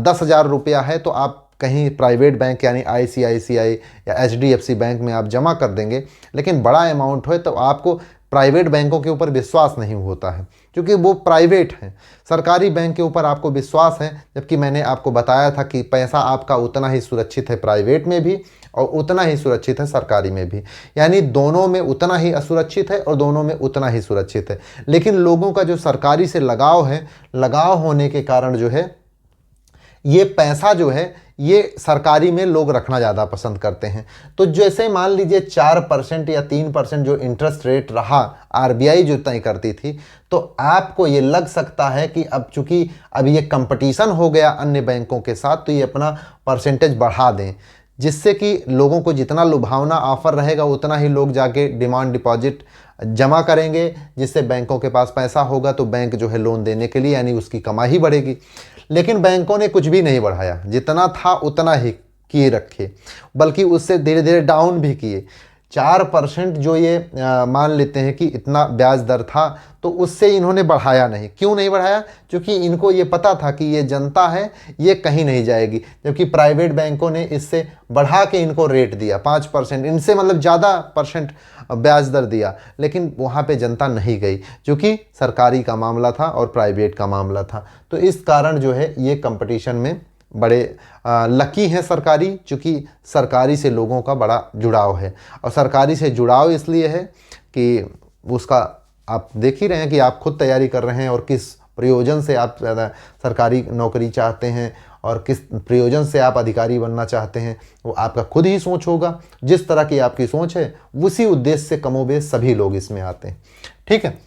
10,000 रुपया है, तो आप कहीं प्राइवेट बैंक यानी आईसीआईसीआई या एचडीएफसी बैंक में आप जमा कर देंगे, लेकिन बड़ा अमाउंट हो तो आपको प्राइवेट बैंकों के ऊपर विश्वास नहीं होता है, क्योंकि वो प्राइवेट हैं। सरकारी बैंक के ऊपर आपको विश्वास है, जबकि मैंने आपको बताया था कि पैसा आपका उतना ही सुरक्षित है प्राइवेट में भी और उतना ही सुरक्षित है सरकारी में भी, यानी दोनों में उतना ही असुरक्षित है और दोनों में उतना ही सुरक्षित है। लेकिन लोगों का जो सरकारी से लगाव है, लगाव होने के कारण जो है ये पैसा जो है ये सरकारी में लोग रखना ज़्यादा पसंद करते हैं। तो जैसे मान लीजिए 4% या 3% जो इंटरेस्ट रेट रहा, आरबीआई जो तय करती थी, तो आपको ये लग सकता है कि अब चूंकि अब ये कंपटीशन हो गया अन्य बैंकों के साथ, तो ये अपना परसेंटेज बढ़ा दें, जिससे कि लोगों को जितना लुभावना ऑफर रहेगा उतना ही लोग जाके डिमांड डिपॉजिट जमा करेंगे, जिससे बैंकों के पास पैसा होगा तो बैंक जो है लोन देने के लिए यानी उसकी कमाई बढ़ेगी। लेकिन बैंकों ने कुछ भी नहीं बढ़ाया, जितना था उतना ही किए रखे, बल्कि उससे धीरे धीरे डाउन भी किए। 4% जो ये मान लेते हैं कि इतना ब्याज दर था, तो उससे इन्होंने बढ़ाया नहीं। क्यों नहीं बढ़ाया? क्योंकि इनको ये पता था कि ये जनता है, ये कहीं नहीं जाएगी। जबकि प्राइवेट बैंकों ने इससे बढ़ा के इनको रेट दिया 5%, इनसे मतलब ज़्यादा परसेंट ब्याज दर दिया, लेकिन वहाँ पे जनता नहीं गई, क्योंकि सरकारी का मामला था और प्राइवेट का मामला था। तो इस कारण जो है ये कंपटीशन में बड़े लकी हैं सरकारी, चूँकि सरकारी से लोगों का बड़ा जुड़ाव है। और सरकारी से जुड़ाव इसलिए है कि उसका आप देख ही रहे हैं कि आप खुद तैयारी कर रहे हैं और किस प्रयोजन से आप सरकारी नौकरी चाहते हैं और किस प्रयोजन से आप अधिकारी बनना चाहते हैं, वो आपका खुद ही सोच होगा। जिस तरह की आपकी सोच है उसी उद्देश्य से कमोबेश सभी लोग इसमें आते हैं, ठीक है।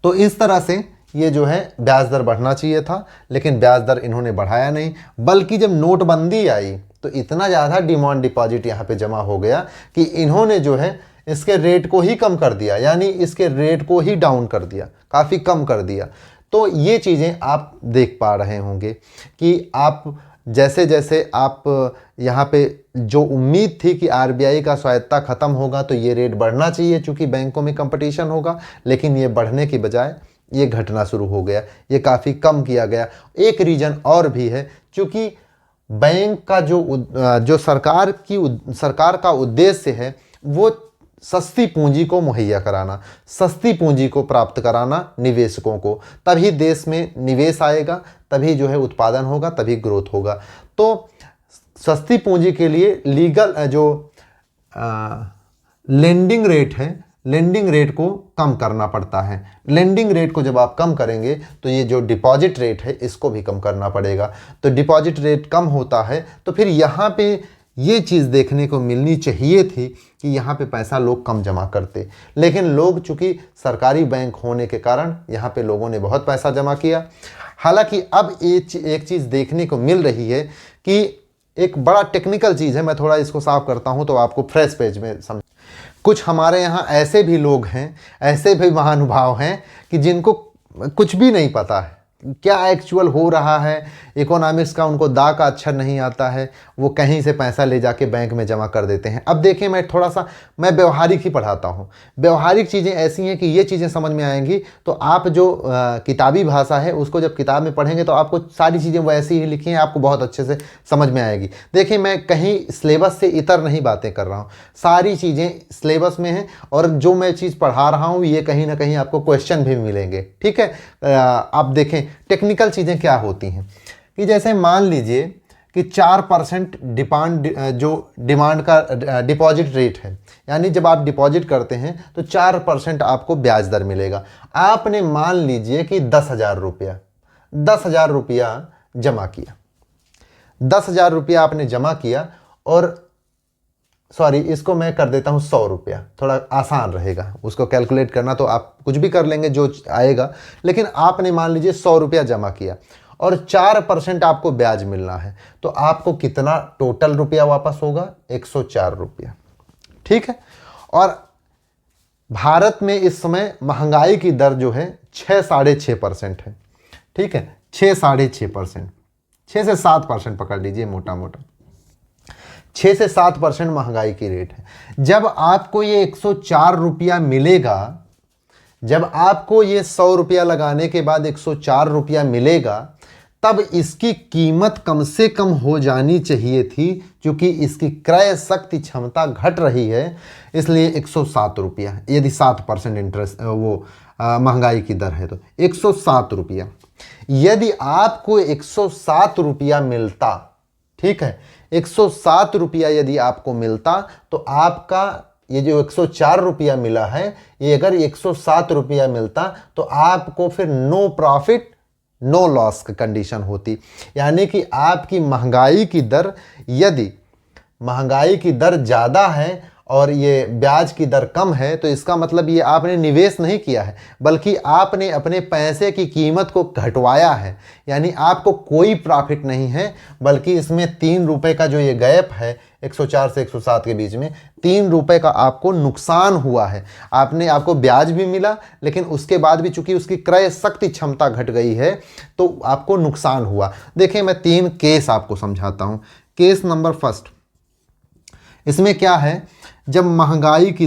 तो इस तरह से ये जो है ब्याज दर बढ़ना चाहिए था, लेकिन ब्याज दर इन्होंने बढ़ाया नहीं, बल्कि जब नोटबंदी आई तो इतना ज़्यादा डिमांड डिपॉजिट यहाँ पे जमा हो गया कि इन्होंने जो है इसके रेट को ही कम कर दिया, यानी इसके रेट को ही डाउन कर दिया, काफ़ी कम कर दिया। तो ये चीज़ें आप देख पा रहे होंगे कि आप जैसे जैसे आप यहाँ पे जो उम्मीद थी कि आरबीआई का स्वायत्ता ख़त्म होगा तो ये रेट बढ़ना चाहिए चूँकि बैंकों में कंपटीशन होगा, लेकिन ये बढ़ने की बजाय ये घटना शुरू हो गया, ये काफ़ी कम किया गया। एक रीज़न और भी है, क्योंकि बैंक का जो सरकार का उद्देश्य है वो सस्ती पूंजी को मुहैया कराना, सस्ती पूंजी को प्राप्त कराना निवेशकों को, तभी देश में निवेश आएगा, तभी जो है उत्पादन होगा, तभी ग्रोथ होगा। तो सस्ती पूंजी के लिए लीगल जो लेंडिंग रेट है, लेंडिंग रेट को कम करना पड़ता है। लेंडिंग रेट को जब आप कम करेंगे तो ये जो डिपॉजिट रेट है इसको भी कम करना पड़ेगा। तो डिपॉजिट रेट कम होता है तो फिर यहाँ पे ये चीज़ देखने को मिलनी चाहिए थी कि यहाँ पे पैसा लोग कम जमा करते, लेकिन लोग चूँकि सरकारी बैंक होने के कारण यहाँ पे लोगों ने बहुत पैसा जमा किया। हालांकि अब एक चीज़ देखने को मिल रही है कि एक बड़ा टेक्निकल चीज़ है, मैं थोड़ा इसको साफ करता हूँ तो आपको फ्रेश पेज में समझ। कुछ हमारे यहाँ ऐसे भी लोग हैं, ऐसे भी महानुभाव हैं कि जिनको कुछ भी नहीं पता है, क्या एक्चुअल हो रहा है, इकोनॉमिक्स का उनको दा का अक्षर नहीं आता है, वो कहीं से पैसा ले जाके बैंक में जमा कर देते हैं। अब देखिए मैं व्यवहारिक ही पढ़ाता हूँ। व्यवहारिक चीज़ें ऐसी हैं कि ये चीज़ें समझ में आएंगी तो आप जो किताबी भाषा है उसको जब किताब में पढ़ेंगे तो आपको सारी चीज़ें वैसी ही लिखी हैं, आपको बहुत अच्छे से समझ में आएगी। देखिए मैं कहीं सिलेबस से इतर नहीं बातें कर रहा हूँ, सारी चीज़ें सिलेबस में हैं और जो मैं चीज़ पढ़ा रहा हूँ ये कहीं ना कहीं आपको क्वेश्चन भी मिलेंगे। ठीक है, आप देखें टेक्निकल चीज़ें क्या होती हैं कि जैसे मान लीजिए कि 4% डिमांड का डिपॉजिट रेट है, यानी जब आप डिपॉजिट करते हैं तो 4% आपको ब्याज दर मिलेगा। आपने मान लीजिए कि 10,000 रुपया जमा किया, 10,000 रुपया आपने जमा किया और सॉरी इसको मैं कर देता हूँ 100 रुपया, थोड़ा आसान रहेगा उसको कैलकुलेट करना, तो आप कुछ भी कर लेंगे जो आएगा, लेकिन आपने मान लीजिए 100 रुपया जमा किया और 4% आपको ब्याज मिलना है, तो आपको कितना टोटल रुपया वापस होगा? 104 रुपया। ठीक है, और भारत में इस समय महंगाई की दर जो है 6-6.5% है। ठीक है, 6-6.5%, 6 से 7% पकड़ लीजिए मोटा मोटा, 6 से 7% महंगाई की रेट है। जब आपको ये 104 रुपया मिलेगा, जब आपको ये 100 रुपया लगाने के बाद 104 रुपया मिलेगा, तब इसकी कीमत कम से कम हो जानी चाहिए थी, क्योंकि इसकी क्रय शक्ति क्षमता घट रही है, इसलिए 107 रुपया। यदि 7% इंटरेस्ट महंगाई की दर है तो 107 रुपया। यदि आपको 107 रुपया मिलता, ठीक है, 107 रुपया यदि आपको मिलता तो आपका ये जो 104 रुपया मिला है, ये अगर 107 रुपया मिलता तो आपको फिर नो प्रॉफिट नो लॉस की कंडीशन होती। यानी कि आपकी महंगाई की दर, यदि महंगाई की दर ज़्यादा है और ये ब्याज की दर कम है, तो इसका मतलब ये आपने निवेश नहीं किया है, बल्कि आपने अपने पैसे की कीमत को घटवाया है। यानी आपको कोई प्रॉफिट नहीं है, बल्कि इसमें 3 रुपये का जो ये गैप है 104 से 107 के बीच में, 3 रुपये का आपको नुकसान हुआ है। आपको ब्याज भी मिला, लेकिन उसके बाद भी चूंकि उसकी क्रय शक्ति क्षमता घट गई है तो आपको नुकसान हुआ। देखिए मैं 3 केस आपको समझाता हूँ। केस नंबर फर्स्ट, इसमें क्या है, जब महंगाई की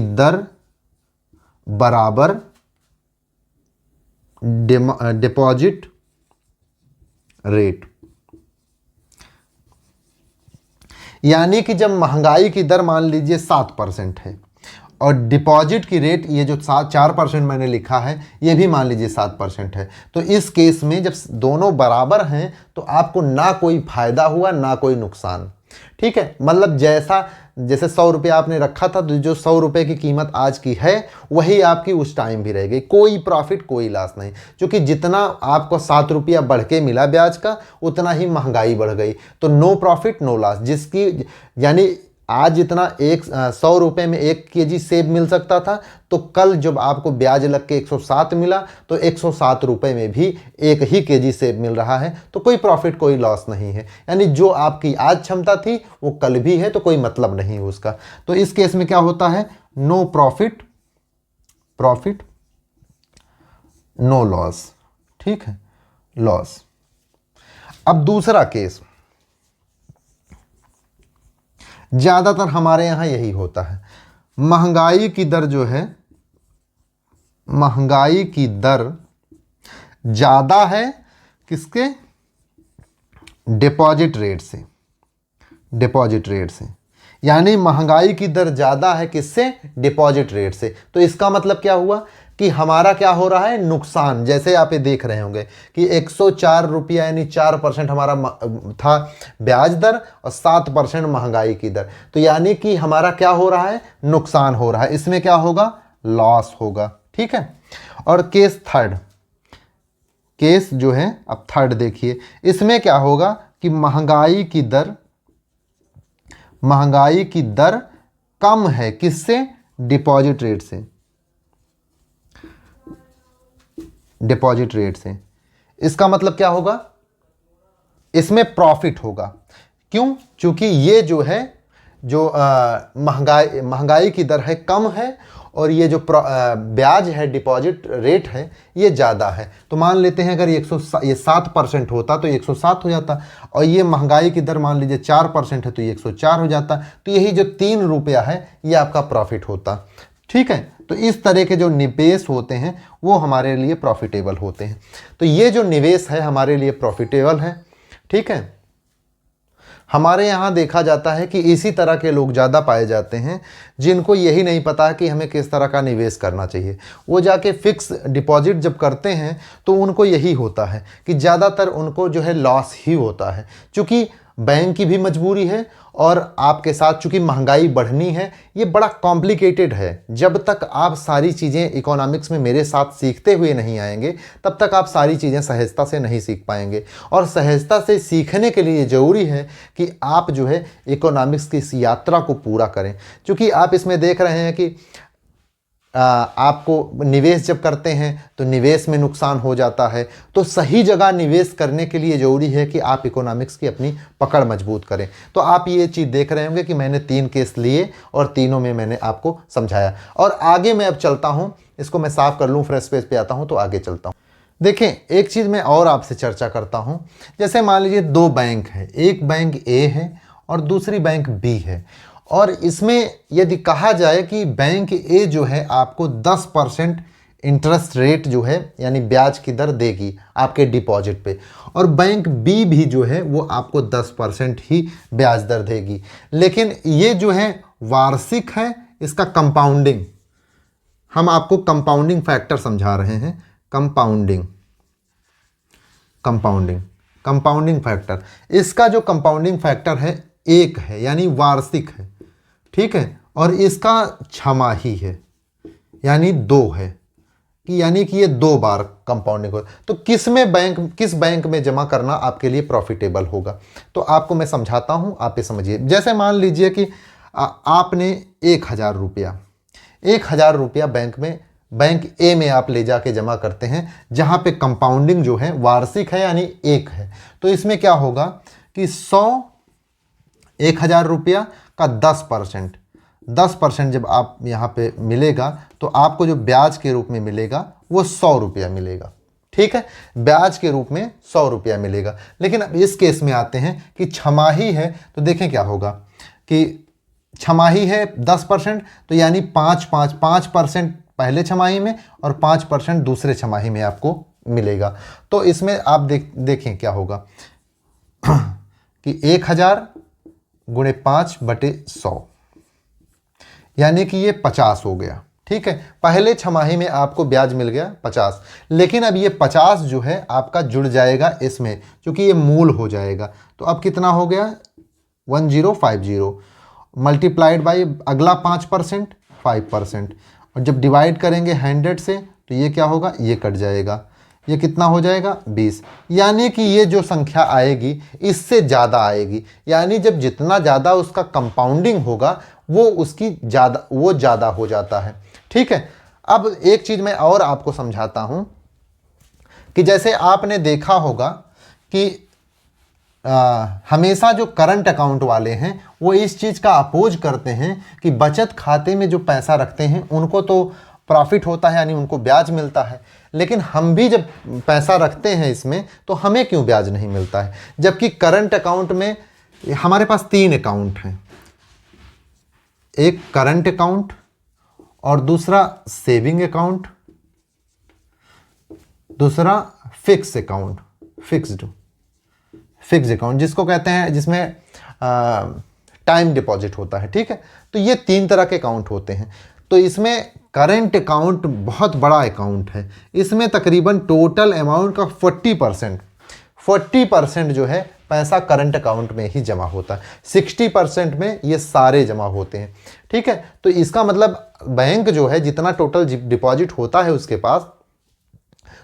दर बराबर डिपॉजिट रेट, यानी कि जब महंगाई की दर मान लीजिए 7% है और डिपॉजिट की रेट ये जो 4% मैंने लिखा है ये भी मान लीजिए 7% है, तो इस केस में जब दोनों बराबर हैं तो आपको ना कोई फायदा हुआ ना कोई नुकसान। ठीक है, मतलब जैसे 100 रुपये आपने रखा था, तो जो 100 रुपये की कीमत आज की है वही आपकी उस टाइम भी रहेगी, कोई प्रॉफिट कोई लॉस नहीं, क्योंकि जितना आपको 7 रुपया बढ़ के मिला ब्याज का, उतना ही महंगाई बढ़ गई, तो नो प्रॉफिट नो लॉस। जिसकी यानी आज जितना 100 रुपये में 1 केजी सेब मिल सकता था, तो कल जब आपको ब्याज लग के 107 मिला तो 107 रुपये में भी 1 ही केजी सेब मिल रहा है, तो कोई प्रॉफिट कोई लॉस नहीं है। यानी जो आपकी आज क्षमता थी वो कल भी है, तो कोई मतलब नहीं है उसका। तो इस केस में क्या होता है, नो प्रॉफिट नो लॉस। ठीक है, लॉस। अब दूसरा केस, ज़्यादातर हमारे यहाँ यही होता है, महंगाई की दर जो है, महंगाई की दर ज़्यादा है किसके, डिपॉजिट रेट से, यानी महंगाई की दर ज़्यादा है किससे, डिपॉजिट रेट से। तो इसका मतलब क्या हुआ कि हमारा क्या हो रहा है, नुकसान। जैसे आप ये देख रहे होंगे कि 104 रुपया यानी 4% हमारा था ब्याज दर और 7% महंगाई की दर, तो यानी कि हमारा क्या हो रहा है, नुकसान हो रहा है। इसमें क्या होगा, लॉस होगा। ठीक है, और केस थर्ड, केस जो है अब थर्ड देखिए, इसमें क्या होगा कि महंगाई की दर कम है किससे, डिपॉजिट रेट से। इसका मतलब क्या होगा, इसमें प्रॉफिट होगा। क्यों, क्योंकि ये जो है, जो महंगाई की दर है कम है और ये जो ब्याज है, डिपॉजिट रेट है, ये ज़्यादा है। तो मान लेते हैं अगर ये 7% होता तो 107 हो जाता, और ये महंगाई की दर मान लीजिए 4% है तो ये 104 हो जाता। तो यही जो 3 रुपया है ये आपका प्रॉफिट होता। ठीक है, तो इस तरह के जो निवेश होते हैं वो हमारे लिए प्रॉफिटेबल होते हैं। तो ये जो निवेश है हमारे लिए प्रॉफिटेबल है। ठीक है, हमारे यहाँ देखा जाता है कि इसी तरह के लोग ज़्यादा पाए जाते हैं जिनको यही नहीं पता कि हमें किस तरह का निवेश करना चाहिए। वो जाके फिक्स डिपॉजिट जब करते हैं तो उनको यही होता है कि ज़्यादातर उनको जो है लॉस ही होता है, क्योंकि बैंक की भी मजबूरी है और आपके साथ चूँकि महंगाई बढ़नी है। ये बड़ा कॉम्प्लिकेटेड है। जब तक आप सारी चीज़ें इकोनॉमिक्स में मेरे साथ सीखते हुए नहीं आएंगे तब तक आप सारी चीज़ें सहजता से नहीं सीख पाएंगे। और सहजता से सीखने के लिए ज़रूरी है कि आप जो है इकोनॉमिक्स की इस यात्रा को पूरा करें, क्योंकि आप इसमें देख रहे हैं कि आपको निवेश जब करते हैं तो निवेश में नुकसान हो जाता है। तो सही जगह निवेश करने के लिए ज़रूरी है कि आप इकोनॉमिक्स की अपनी पकड़ मजबूत करें। तो आप ये चीज़ देख रहे होंगे कि मैंने 3 केस लिए और तीनों में मैंने आपको समझाया। और आगे मैं अब चलता हूँ, इसको मैं साफ कर लूँ, फ्रेश पेज पे आता हूँ तो आगे चलता हूँ। देखें, एक चीज़ मैं और आपसे चर्चा करता हूँ। जैसे मान लीजिए 2 बैंक है, एक बैंक ए है और दूसरी बैंक बी है, और इसमें यदि कहा जाए कि बैंक ए जो है आपको 10% इंटरेस्ट रेट जो है यानी ब्याज की दर देगी आपके डिपॉजिट पे, और बैंक बी भी जो है वो आपको 10% ही ब्याज दर देगी। लेकिन ये जो है वार्षिक है, इसका कंपाउंडिंग, हम आपको कंपाउंडिंग फैक्टर समझा रहे हैं। कंपाउंडिंग फैक्टर, इसका जो कंपाउंडिंग फैक्टर है 1 है यानी वार्षिक है। ठीक है, और इसका छमाही है यानी 2 है, कि यानी कि ये 2 बार कंपाउंडिंग हो। तो किस बैंक में जमा करना आपके लिए प्रॉफिटेबल होगा, तो आपको मैं समझाता हूं, आप ये समझिए। जैसे मान लीजिए कि आपने 1000 रुपया बैंक ए में आप ले जाके जमा करते हैं, जहां पे कंपाउंडिंग जो है वार्षिक है यानी 1 है। तो इसमें क्या होगा कि 1000 रुपया का 10% जब आप यहाँ पे मिलेगा तो आपको जो ब्याज के रूप में मिलेगा वो 100 रुपया मिलेगा। ठीक है, ब्याज के रूप में 100 रुपया मिलेगा। लेकिन अब इस केस में आते हैं कि छमाही है, तो देखें क्या होगा कि छमाही है 10%, तो यानी 5% पहले छमाही में और 5% दूसरे छमाही में आपको मिलेगा। तो इसमें आप देखें क्या होगा कि 1000 गुणे 5/100 यानी कि ये 50 हो गया। ठीक है, पहले छमाही में आपको ब्याज मिल गया 50, लेकिन अब ये 50 जो है आपका जुड़ जाएगा इसमें, क्योंकि ये मूल हो जाएगा। तो अब कितना हो गया 1050 मल्टीप्लाइड बाई अगला 5% 5%, और जब डिवाइड करेंगे 100 से तो ये क्या होगा, ये कट जाएगा, ये कितना हो जाएगा 20। यानी कि ये जो संख्या आएगी इससे ज़्यादा आएगी, यानी जब जितना ज़्यादा उसका कंपाउंडिंग होगा वो ज़्यादा हो जाता है। ठीक है, अब एक चीज़ मैं और आपको समझाता हूँ कि जैसे आपने देखा होगा कि हमेशा जो करंट अकाउंट वाले हैं वो इस चीज़ का अपोज करते हैं कि बचत खाते में जो पैसा रखते हैं उनको तो प्रॉफिट होता है यानी उनको ब्याज मिलता है, लेकिन हम भी जब पैसा रखते हैं इसमें तो हमें क्यों ब्याज नहीं मिलता है। जबकि करंट अकाउंट में हमारे पास 3 अकाउंट हैं, एक करंट अकाउंट और दूसरा सेविंग अकाउंट, दूसरा फिक्स्ड अकाउंट जिसको कहते हैं, जिसमें टाइम डिपॉजिट होता है। ठीक है, तो ये 3 तरह के अकाउंट होते हैं। तो इसमें करंट अकाउंट बहुत बड़ा अकाउंट है, इसमें तकरीबन टोटल अमाउंट का 40% जो है पैसा करंट अकाउंट में ही जमा होता है, 60% में ये सारे जमा होते हैं। ठीक है, तो इसका मतलब बैंक जो है जितना टोटल डिपॉजिट होता है उसके पास,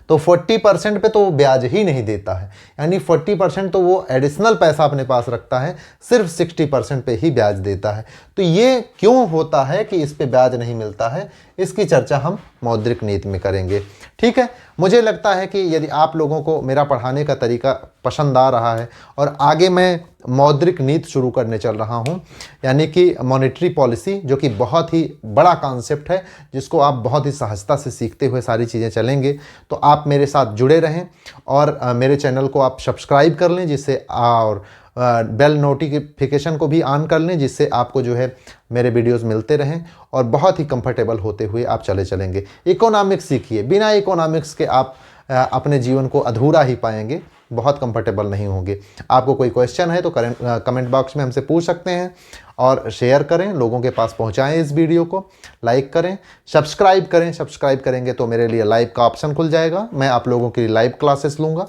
तो 40% पे तो वो ब्याज ही नहीं देता है, यानी 40% तो वो एडिशनल पैसा अपने पास रखता है, सिर्फ 60% पे ही ब्याज देता है। तो ये क्यों होता है कि इस पे ब्याज नहीं मिलता है, इसकी चर्चा हम मौद्रिक नीति में करेंगे। ठीक है, मुझे लगता है कि यदि आप लोगों को मेरा पढ़ाने का तरीका पसंद आ रहा है और आगे मैं मौद्रिक नीति शुरू करने चल रहा हूं, यानी कि मॉनेटरी पॉलिसी, जो कि बहुत ही बड़ा कॉन्सेप्ट है जिसको आप बहुत ही सहजता से सीखते हुए सारी चीज़ें चलेंगे, तो आप मेरे साथ जुड़े रहें और मेरे चैनल को आप सब्सक्राइब कर लें, जिससे और बेल नोटिफिकेशन को भी ऑन कर लें, जिससे आपको जो है मेरे वीडियोस मिलते रहें और बहुत ही कंफर्टेबल होते हुए आप चलेंगे। इकोनॉमिक्स सीखिए, बिना इकोनॉमिक्स के आप अपने जीवन को अधूरा ही पाएंगे, बहुत कंफर्टेबल नहीं होंगे। आपको कोई क्वेश्चन है तो कमेंट बॉक्स में हमसे पूछ सकते हैं और शेयर करें, लोगों के पास पहुंचाएं इस वीडियो को, लाइक करें, सब्सक्राइब करें। सब्सक्राइब करेंगे तो मेरे लिए लाइव का ऑप्शन खुल जाएगा, मैं आप लोगों के लिए लाइव क्लासेस लूँगा।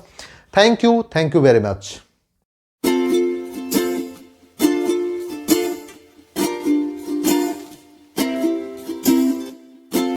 Thank you very much.